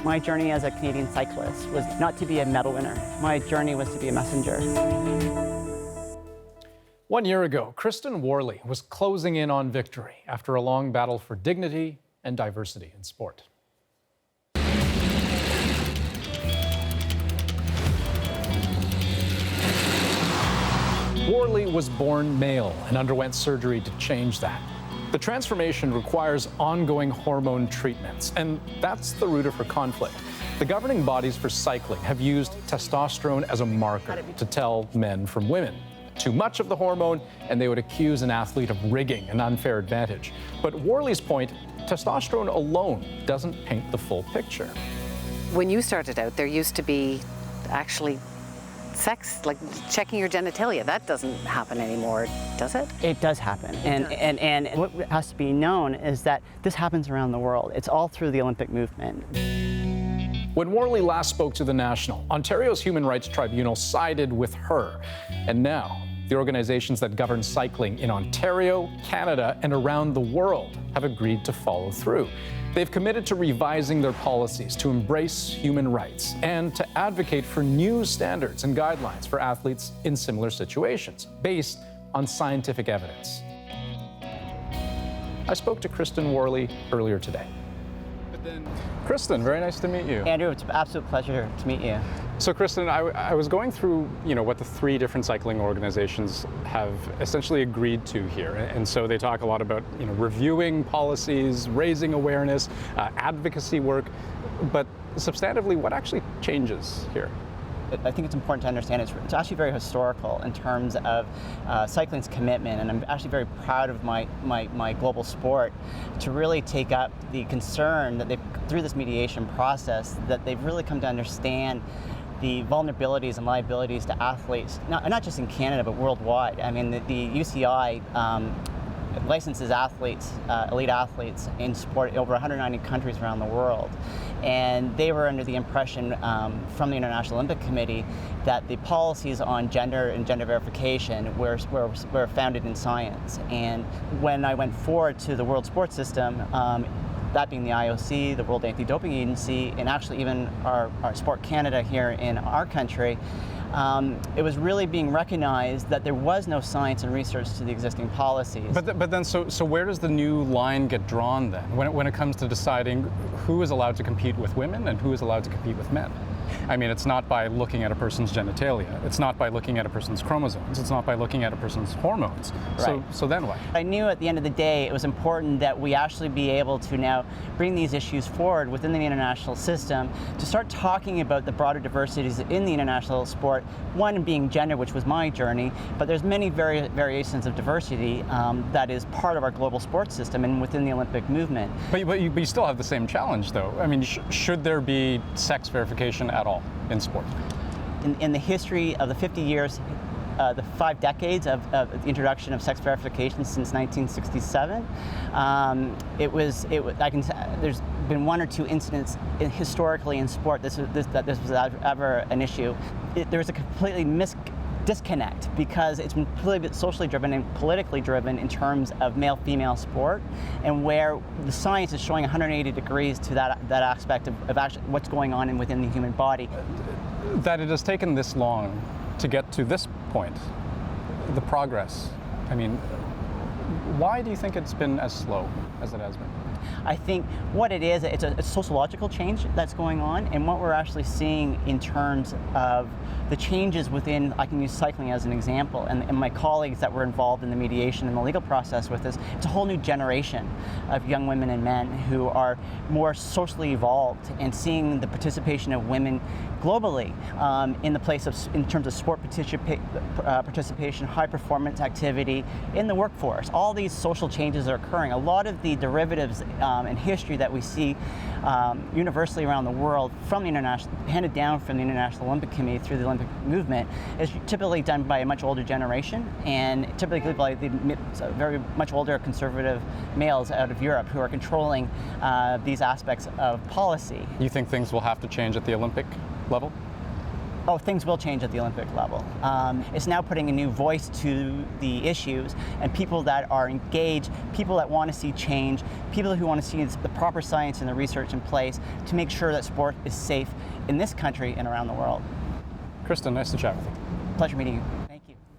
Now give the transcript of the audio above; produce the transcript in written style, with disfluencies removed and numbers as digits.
My journey as a Canadian cyclist was not to be a medal winner. My journey was to be a messenger. 1 year ago, Kristen Worley was closing in on victory after a long battle for dignity and diversity in sport. Worley was born male and underwent surgery to change that. The transformation requires ongoing hormone treatments, and that's the root of her conflict. The governing bodies for cycling have used testosterone as a marker to tell men from women. Too much of the hormone, and they would accuse an athlete of rigging an unfair advantage. But Worley's point, testosterone alone doesn't paint the full picture. When you started out, there used to be actually sex, like checking your genitalia. That doesn't happen anymore, does it? It does happen. And what has to be known is that this happens around the world. It's all through the Olympic movement. When Worley last spoke to The National, Ontario's Human Rights Tribunal sided with her. And now, the organizations that govern cycling in Ontario, Canada, and around the world have agreed to follow through. They've committed to revising their policies to embrace human rights and to advocate for new standards and guidelines for athletes in similar situations, based on scientific evidence. I spoke to Kristen Worley earlier today. Kristen, very nice to meet you. Andrew, it's an absolute pleasure to meet you. So Kristen, I was going through, what the three different cycling organizations have essentially agreed to here. And so they talk a lot about, reviewing policies, raising awareness, advocacy work. But substantively, what actually changes here? I think it's important to understand it's actually very historical in terms of cycling's commitment, and I'm actually very proud of my global sport to really take up the concern that through this mediation process, that they've really come to understand the vulnerabilities and liabilities to athletes, not just in Canada, but worldwide. I mean, the UCI licenses athletes, elite athletes in sport over 190 countries around the world. And they were under the impression from the International Olympic Committee that the policies on gender and gender verification were founded in science. And when I went forward to the world sports system, that being the IOC, the World Anti-Doping Agency, and actually even our Sport Canada here in our country, it was really being recognized that there was no science and research to the existing policies. But then, so where does the new line get drawn then, when it comes to deciding who is allowed to compete with women and who is allowed to compete with men? I mean, it's not by looking at a person's genitalia. It's not by looking at a person's chromosomes. It's not by looking at a person's hormones. Right. So then what? I knew at the end of the day it was important that we actually be able to now bring these issues forward within the international system to start talking about the broader diversities in the international sport. One being gender, which was my journey, but there's many variations of diversity that is part of our global sports system and within the Olympic movement. But you still have the same challenge, though. I mean, should there be sex verification at all in sport? In the history of the 50 years, the 5 decades of the introduction of sex verification since 1967, there's been 1 or 2 incidents historically in sport that this was ever an issue. There was a completely disconnect because it's been socially driven and politically driven in terms of male-female sport, and where the science is showing 180 degrees to that aspect of actually what's going on within the human body. That it has taken this long to get to this point, the progress. I mean, why do you think it's been as slow as it has been? I think what it is, it's a sociological change that's going on, and what we're actually seeing in terms of the changes within, I can use cycling as an example, and my colleagues that were involved in the mediation and the legal process with this, it's a whole new generation of young women and men who are more socially evolved and seeing the participation of women globally in terms of sport participation, high performance activity in the workforce. All these social changes are occurring. A lot of the derivatives in history that we see universally around the world handed down from the International Olympic Committee through the Olympic movement is typically done by a much older generation, and typically by the very much older conservative males out of Europe who are controlling these aspects of policy. You think things will have to change at the Olympic level? oh, things will change at the Olympic level. It's now putting a new voice to the issues, and people that are engaged, people that want to see change, people who want to see the proper science and the research in place to make sure that sport is safe in this country and around the world. Kristen, nice to chat with you. Pleasure meeting you.